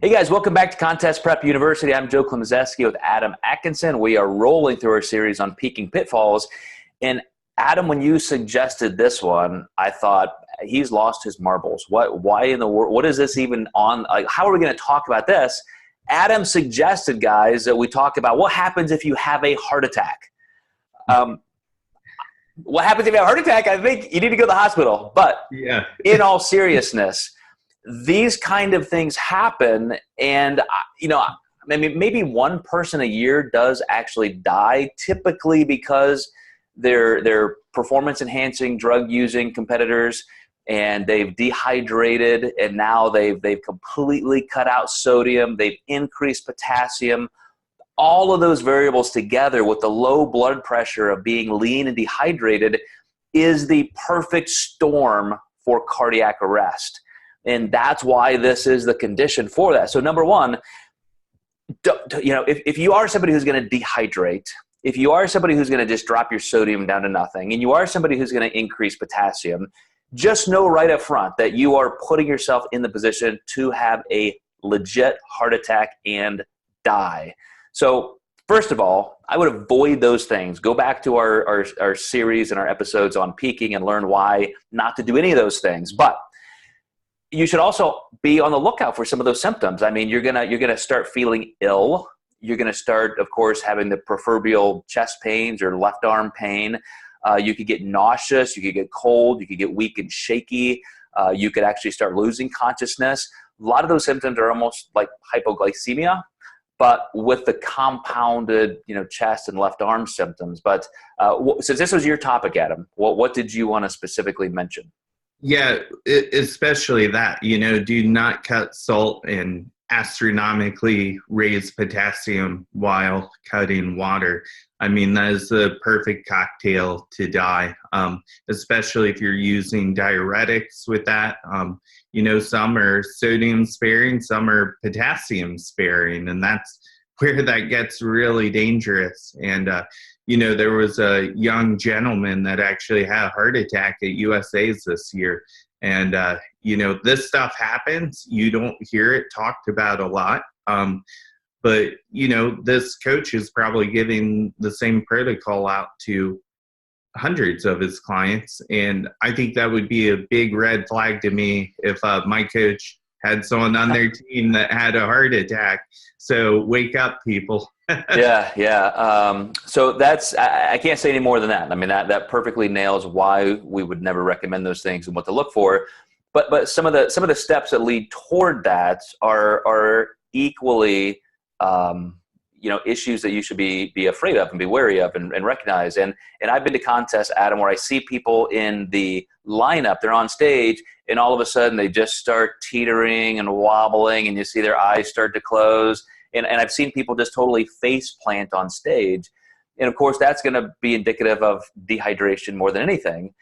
Hey guys, welcome back to Contest Prep University. I'm Joe Klemczewski with Adam Atkinson. We are rolling through our series on peaking pitfalls. And Adam, when you suggested this one, I thought he's lost his marbles. Why in the world? What is this even on? Like, how are we going to talk about this? Adam suggested, guys, that we talk about what happens if you have a heart attack. What happens if you have a heart attack? I think you need to go to the hospital. But yeah, in all seriousness, these kind of things happen, and maybe one person a year does actually die, typically because they're performance-enhancing drug-using competitors, and they've dehydrated, and now they've completely cut out sodium, they've increased potassium. All of those variables together with the low blood pressure of being lean and dehydrated is the perfect storm for cardiac arrest. And that's why this is the condition for that. So number one, if you are somebody who's going to dehydrate, if you are somebody who's going to just drop your sodium down to nothing, and you are somebody who's going to increase potassium, just know right up front that you are putting yourself in the position to have a legit heart attack and die. So first of all, I would avoid those things. Go back to our series and our episodes on peaking and learn why not to do any of those things. But you should also be on the lookout for some of those symptoms. I mean, you're gonna start feeling ill. You're gonna start, of course, having the proverbial chest pains or left arm pain. You could get nauseous. You could get cold. You could get weak and shaky. You could actually start losing consciousness. A lot of those symptoms are almost like hypoglycemia, but with the compounded, chest and left arm symptoms. But since this was your topic, Adam, what did you want to specifically mention? Yeah, especially that, do not cut salt and astronomically raise potassium while cutting water. I mean, that is the perfect cocktail to die, especially if you're using diuretics with that. Some are sodium sparing, some are potassium sparing, and that's where that gets really dangerous. And, there was a young gentleman that actually had a heart attack at USA's this year. And, this stuff happens. You don't hear it talked about a lot. But, this coach is probably giving the same protocol out to hundreds of his clients. And I think that would be a big red flag to me if my coach had someone on their team that had a heart attack. So wake up, people. Yeah. So I can't say any more than that. I mean, that perfectly nails why we would never recommend those things and what to look for. But some of the steps that lead toward that are equally, issues that you should be afraid of and be wary of and recognize. And I've been to contests, Adam, where I see people in the lineup, they're on stage, and all of a sudden they just start teetering and wobbling, and you see their eyes start to close. And I've seen people just totally face plant on stage. And of course, that's going to be indicative of dehydration more than anything.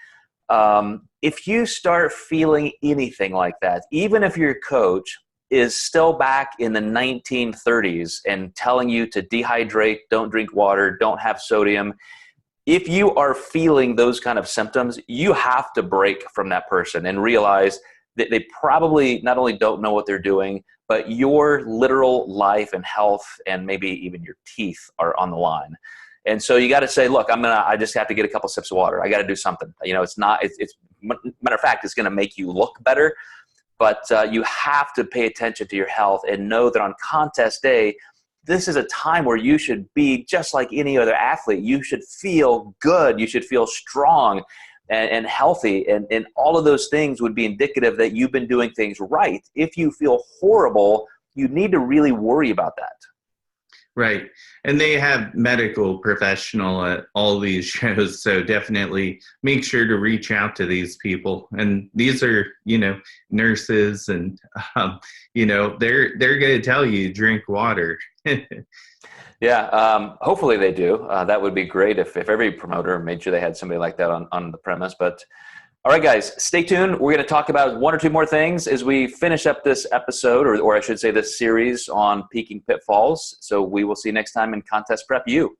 If you start feeling anything like that, even if your coach is still back in the 1930s and telling you to dehydrate, don't drink water, don't have sodium, if you are feeling those kind of symptoms, you have to break from that person and realize that they probably not only don't know what they're doing, but your literal life and health and maybe even your teeth are on the line. And so you got to say, look, I just have to get a couple sips of matter. I got to do something. It's matter of fact, it's going to make you look better, but you have to pay attention to your health and know that on contest day, this is a time where you should be just like any other athlete. You should feel good. You should feel strong and healthy. And all of those things would be indicative that you've been doing things right. If you feel horrible, you need to really worry about that. Right. And they have medical professional at all these shows. So definitely make sure to reach out to these people. And these are, nurses and, they're going to tell you drink water. Yeah. Hopefully they do. That would be great if every promoter made sure they had somebody like that on the premise. But all right, guys, stay tuned. We're going to talk about one or two more things as we finish up this episode, or I should say this series on peaking pitfalls. So we will see you next time in Contest Prep U.